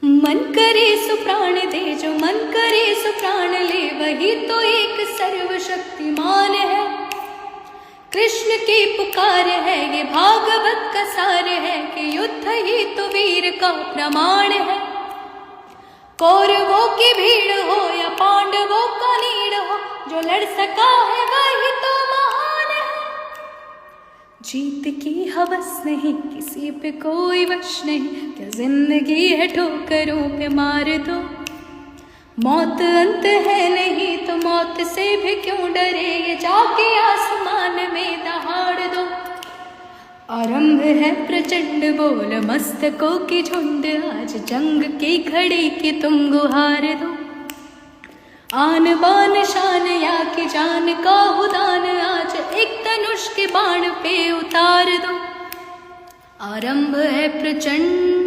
मन करे सो प्राण दे, जो मन करे सो प्राण ले, वही तो एक सर्वशक्तिमान है। कृष्ण की पुकार है, ये भागवत का सार है, कि युद्ध ही तो वीर का प्रमाण है। कौरवों की भीड़ हो या पांडवों का नीड़ हो, जो लड़ सका है वही तो महान है। जीत की हवस नहीं, किसी पे कोई वश नहीं, क्या जिंदगी है ठोकरों पे मार दो। मौत अंत है नहीं तो मौत से भी क्यों डरे, ये जाके आसमान में दहाड़ दो। आरंभ है प्रचंड बोल मस्तकों की झुंड, आज जंग की घड़ी की तुम गुहार दो। आन बान शान या की जान का उदान, आज एक धनुष के बाण पे उतार दो। आरंभ है प्रचंड